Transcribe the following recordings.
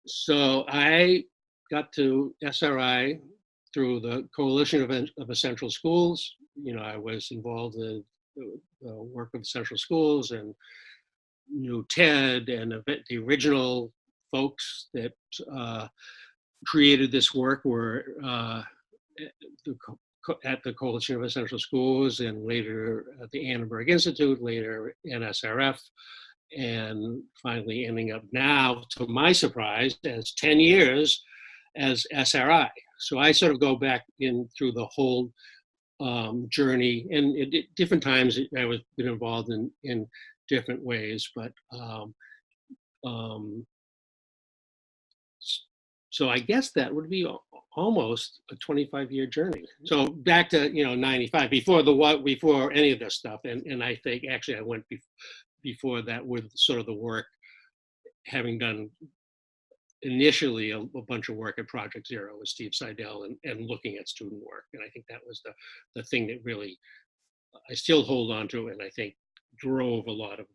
So I got to SRI through the Coalition of Essential Schools. I was involved in the work of Essential Schools and knew Ted and the original folks that created this work were at the Coalition of Essential Schools and later at the Annenberg Institute, later NSRF, and finally ending up now, to my surprise, as 10 years as SRI. So I sort of go back in through the whole journey, and at different times I was been involved in different ways, but so I guess that would be almost a 25-year journey. So back to 95, before any of this stuff, and I think actually I went before that with sort of the work, having done initially a bunch of work at Project Zero with Steve Seidel and looking at student work, and I think that was the thing that really I still hold on to, and I think drove a lot of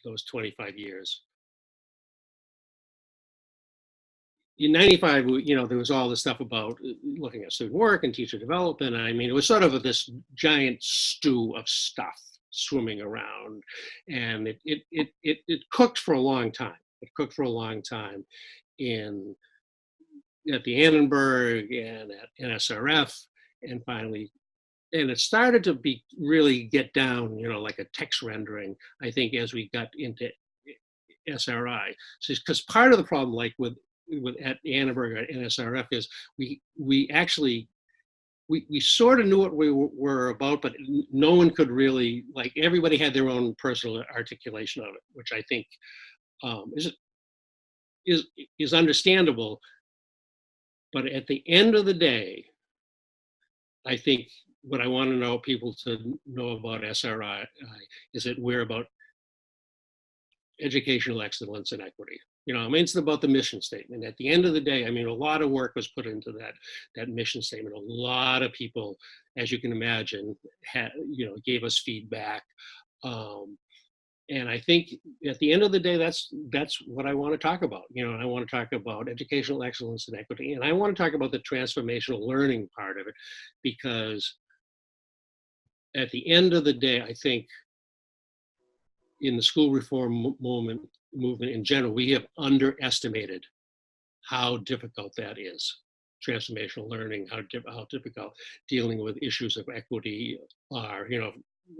those 25 years. In 95, there was all this stuff about looking at student work and teacher development. I mean, it was sort of this giant stew of stuff swimming around, and it cooked for a long time. It cooked for a long time at the Annenberg and at NSRF, and finally, and it started to really get down, like a text rendering, I think, as we got into SRI. So, because part of the problem, like with at Annenberg or NSRF, is we actually sort of knew what we were about, but no one could really, like, everybody had their own personal articulation of it, which I think is understandable. But at the end of the day, I think what I want to know people to know about SRI is that we're about educational excellence and equity. I mean, it's about the mission statement. At the end of the day, I mean, a lot of work was put into that mission statement. A lot of people, as you can imagine, gave us feedback. And I think at the end of the day, that's what I want to talk about. I want to talk about educational excellence and equity. And I want to talk about the transformational learning part of it, because at the end of the day, I think in the school reform movement in general, we have underestimated how difficult that is. Transformational learning, how difficult dealing with issues of equity are.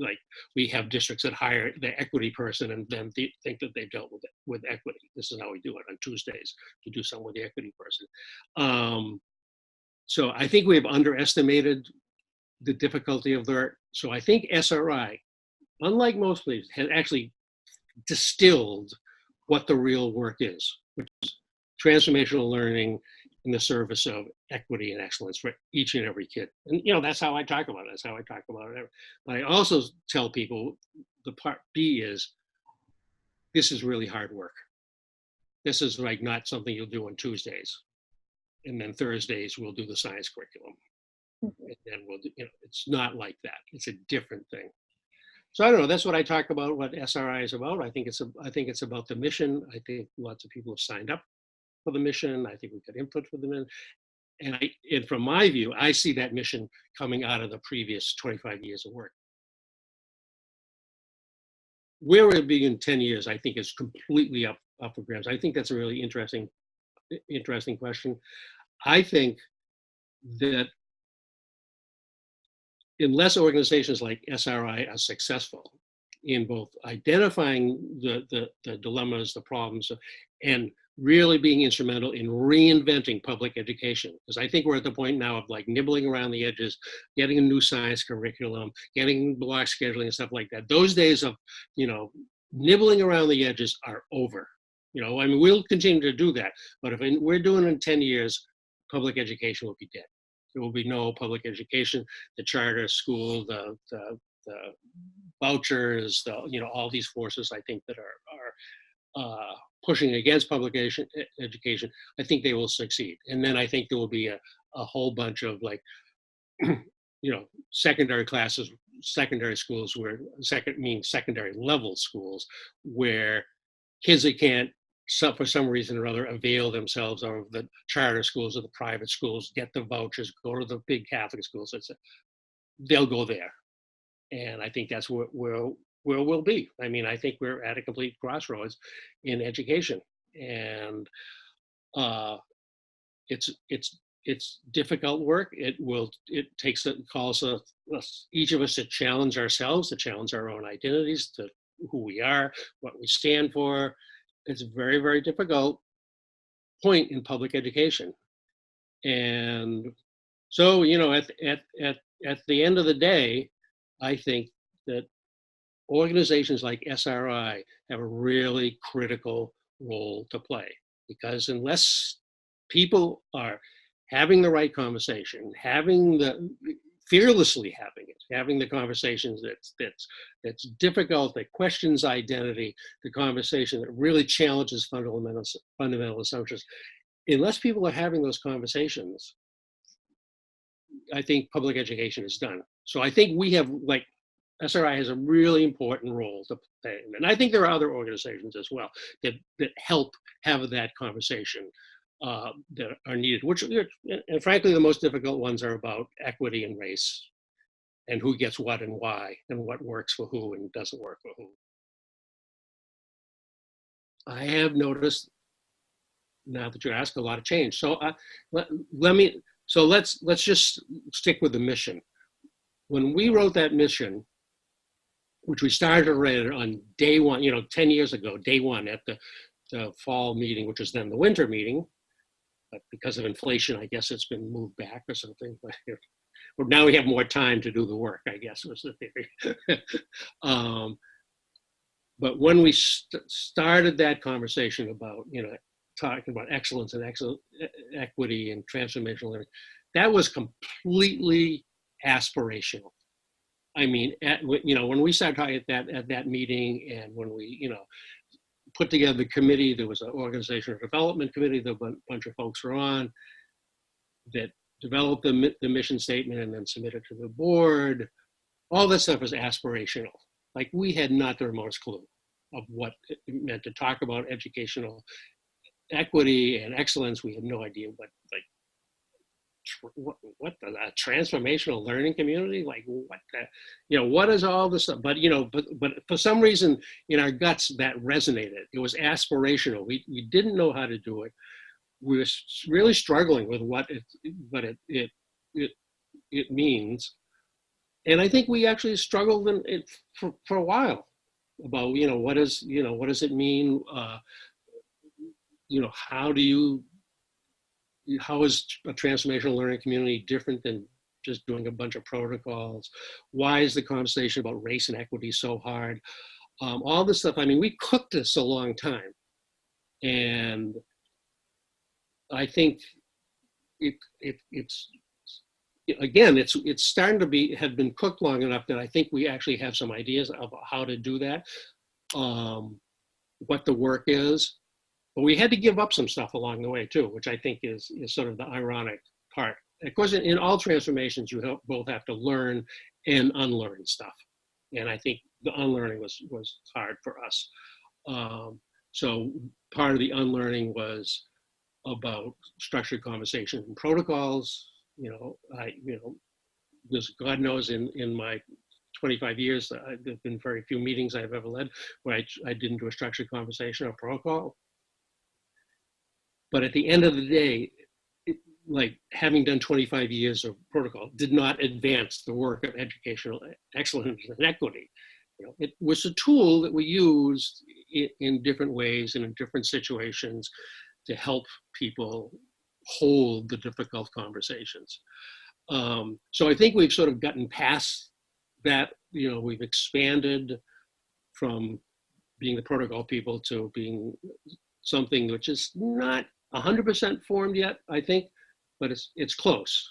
Like, we have districts that hire the equity person and then think that they've dealt with equity. This is how we do it on Tuesdays, to do something with the equity person. So I think we have underestimated the difficulty of their. So I think SRI, unlike most places, has actually distilled what the real work is, which is transformational learning in the service of equity and excellence for each and every kid. And that's how I talk about it. That's how I talk about it. But I also tell people the part B is, this is really hard work. This is like not something you'll do on Tuesdays, and then Thursdays we'll do the science curriculum, and then we'll do, it's not like that. It's a different thing. So I don't know. That's what I talk about. What SRI is about. I think it's about the mission. I think lots of people have signed up for the mission. I think we got input for the mission, and from my view, I see that mission coming out of the previous 25 years of work. Where we'll be in 10 years, I think, is completely up for grabs. I think that's a really interesting question. I think that unless organizations like SRI are successful in both identifying the dilemmas, the problems, and really being instrumental in reinventing public education, because I think we're at the point now of like nibbling around the edges, getting a new science curriculum, getting block scheduling and stuff like that. Those days of, nibbling around the edges are over. I mean, we'll continue to do that, but if we're doing it in 10 years, public education will be dead. There will be no public education. The charter school, the vouchers, all these forces, I think, that are pushing against public education, I think they will succeed. And then I think there will be a whole bunch of, like, secondary classes, secondary schools secondary level schools, where kids that can't for some reason or other, avail themselves of the charter schools or the private schools, get the vouchers, go to the big Catholic schools, they'll go there. And I think that's where we'll be. I mean, I think we're at a complete crossroads in education, and it's difficult work. It calls each of us to challenge ourselves, to challenge our own identities, to who we are, what we stand for. It's a very, very difficult point in public education. And so, at the end of the day, I think that organizations like SRI have a really critical role to play, because unless people are having the right conversation, fearlessly having the conversations that's difficult, that questions identity, the conversation that really challenges fundamental assumptions. Unless people are having those conversations, I think public education is done. So I think we have, like, SRI has a really important role to play. And I think there are other organizations as well that help have that conversation that are needed, which, and frankly, the most difficult ones are about equity and race, and who gets what and why, and what works for who and doesn't work for who. I have noticed, now that you ask, a lot of change. So let's just stick with the mission. When we wrote that mission, which we started to write on day one, 10 years ago, day one at the fall meeting, which was then the winter meeting, but because of inflation, I guess it's been moved back or something. But now we have more time to do the work, I guess was the theory. But when we started that conversation about, talking about excellence and equity and transformational learning, that was completely aspirational. I mean, when we started talking at that meeting, and when we, put together the committee, there was an organizational development committee that a bunch of folks were on, that developed the mission statement and then submitted to the board. All this stuff was aspirational. Like, we had not the remotest clue of what it meant to talk about educational equity and excellence. We had no idea what the transformational learning community, like what is all this stuff? But but for some reason in our guts that resonated. It was aspirational. We didn't know how to do it. We were really struggling with what it means, and I think we actually struggled in it for a while about what does it mean? How is a transformational learning community different than just doing a bunch of protocols? Why is the conversation about race and equity so hard? All this stuff. I mean, we cooked this a long time, and I think it's starting to have been cooked long enough that I think we actually have some ideas of how to do that, what the work is. But we had to give up some stuff along the way too, which I think is sort of the ironic part. Of course, in all transformations, you both have to learn and unlearn stuff. And I think the unlearning was hard for us. So part of the unlearning was about structured conversation and protocols. There's, God knows, in my 25 years, there've been very few meetings I've ever led where I didn't do a structured conversation or protocol. But at the end of the day, like, having done 25 years of protocol did not advance the work of educational excellence and equity. It was a tool that we used in different ways and in different situations to help people hold the difficult conversations. So I think we've sort of gotten past that. We've expanded from being the protocol people to being something which is not 100% formed yet, I think, but it's close.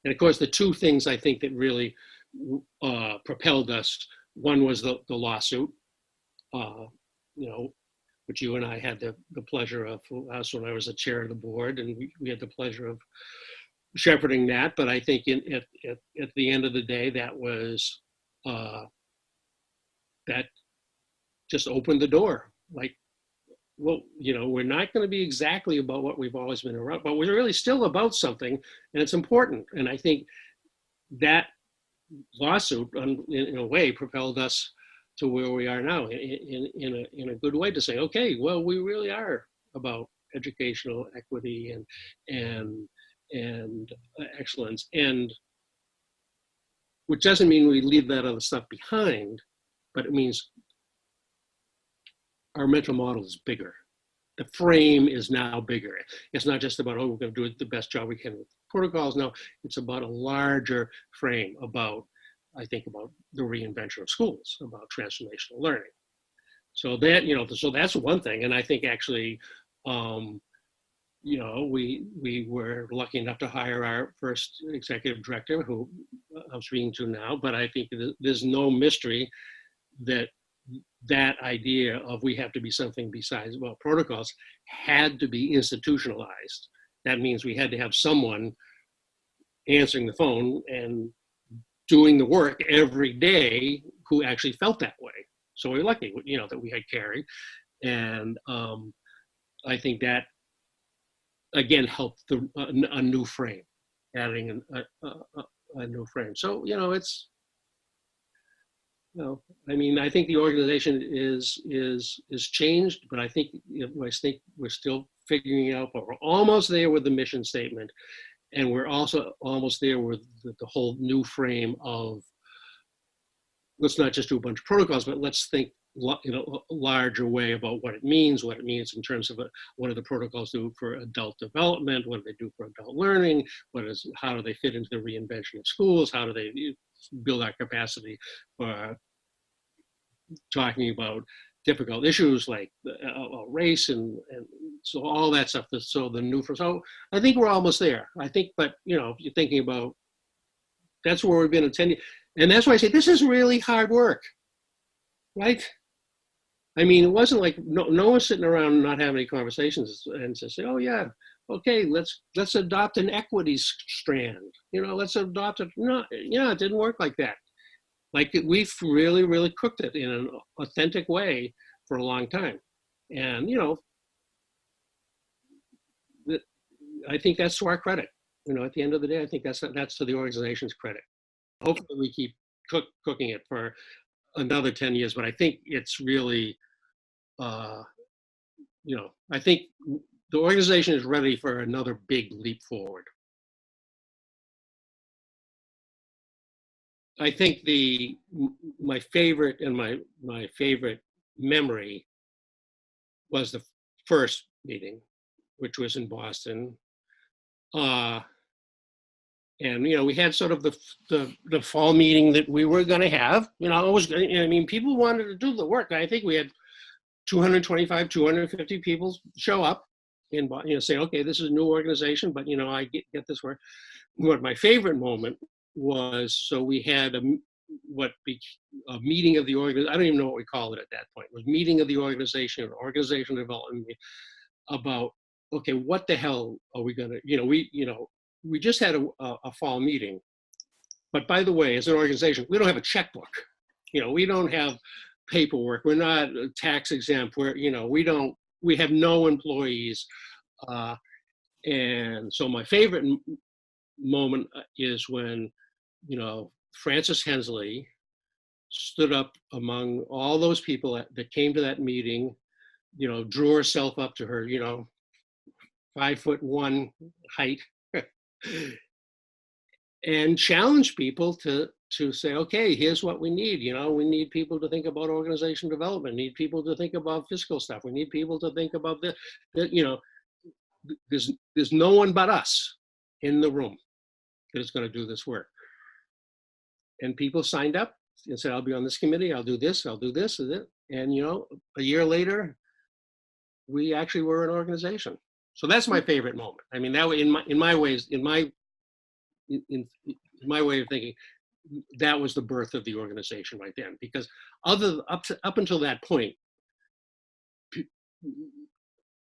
And of course, the two things I think that really propelled us, one was the lawsuit, which you and I had the pleasure of, us when I was the chair of the board, and we had the pleasure of shepherding that. But I think at the end of the day, that was, that just opened the door. Like, well, we're not going to be exactly about what we've always been around, but we're really still about something, and it's important. And I think that lawsuit, in a way, propelled us to where we are now in a good way, to say, okay, well, we really are about educational equity and and excellence, and which doesn't mean we leave that other stuff behind, but it means our mental model is bigger. The frame is now bigger. It's not just about, oh, we're going to do the best job we can with protocols. No, it's about a larger frame, about, I think, about the reinvention of schools, about transformational learning. So that, so that's one thing. And I think actually, we were lucky enough to hire our first executive director, who I'm speaking to now, but I think there's no mystery that that idea of we have to be something besides, well, protocols had to be institutionalized. That means we had to have someone answering the phone and doing the work every day who actually felt that way. So we're lucky, that we had Carrie. And I think that, again, helped a new frame, adding a new frame. So, it's, I think the organization is changed, but I think we're still figuring it out. But we're almost there with the mission statement, and we're also almost there with the whole new frame of, let's not just do a bunch of protocols, but let's think in a larger way about what it means in terms of what do the protocols do for adult development, what do they do for adult learning, how do they fit into the reinvention of schools, how do they build our capacity for talking about difficult issues like race and so all that stuff. So I think we're almost there. I think, but if you're thinking about, that's where we've been attending, and that's why I say this is really hard work, right? It wasn't like no one's sitting around not having any conversations and just say, oh yeah, okay, let's adopt an equity strand. Let's adopt it. No, it didn't work like that. Like, we've really, really cooked it in an authentic way for a long time. And, I think that's to our credit. At the end of the day, I think that's to the organization's credit. Hopefully we keep cooking it for another 10 years, but I think it's really, I think the organization is ready for another big leap forward. I think my favorite memory was the first meeting, which was in Boston. And we had sort of the fall meeting that we were going to have. People wanted to do the work. I think we had 225, 250 people show up and say, okay, this is a new organization, but I get this work. What my favorite moment was, so we had a meeting of the organization. I don't even know what we called it at that point. It was meeting of the organization, organization development, about, okay, what the hell are we gonna, we just had a fall meeting, but by the way, as an organization, we don't have a checkbook. We don't have paperwork. We're not tax exempt. We have no employees. And so my favorite moment is when, Frances Hensley stood up among all those people that came to that meeting, drew herself up to her, 5'1" height, and challenged people to say, okay, here's what we need. We need people to think about organization development, need people to think about fiscal stuff. We need people to think about there's no one but us in the room that is going to do this work. And people signed up and said, I'll be on this committee, I'll do this, I'll do this. And a year later, we actually were an organization. So that's my favorite moment. That in my way of thinking, that was the birth of the organization right then. Because up until that point,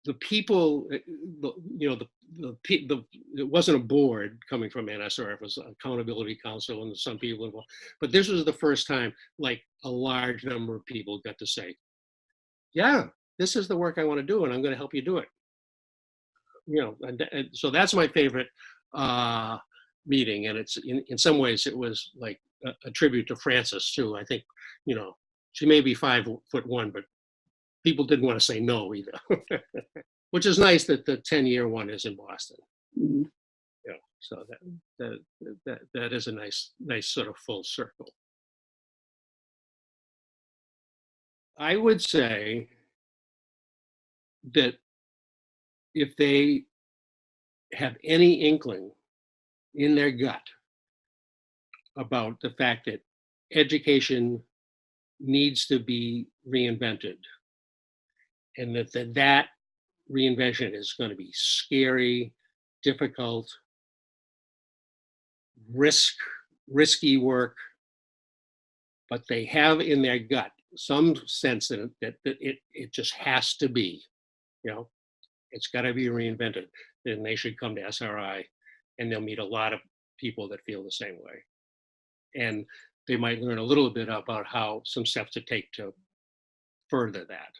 the people, it wasn't a board coming from NSR, it was Accountability Council and some people involved. But this was the first time, like, a large number of people got to say, yeah, this is the work I want to do, and I'm going to help you do it. And so that's my favorite uh, meeting, and it's in some ways it was like a tribute to Frances too. I think, you know, she may be 5'1", but people didn't want to say no either, which is nice that the 10-year one is in Boston. Mhm. Yeah, so that is a nice sort of full circle. I would say that if they have any inkling in their gut about the fact that education needs to be reinvented, and that reinvention is going to be scary, difficult, risk risky work, but they have in their gut some sense that it just has to be, you know, it's got to be reinvented. Then they should come to SRI, and they'll meet a lot of people that feel the same way, and they might learn a little bit about how some steps to take to further that.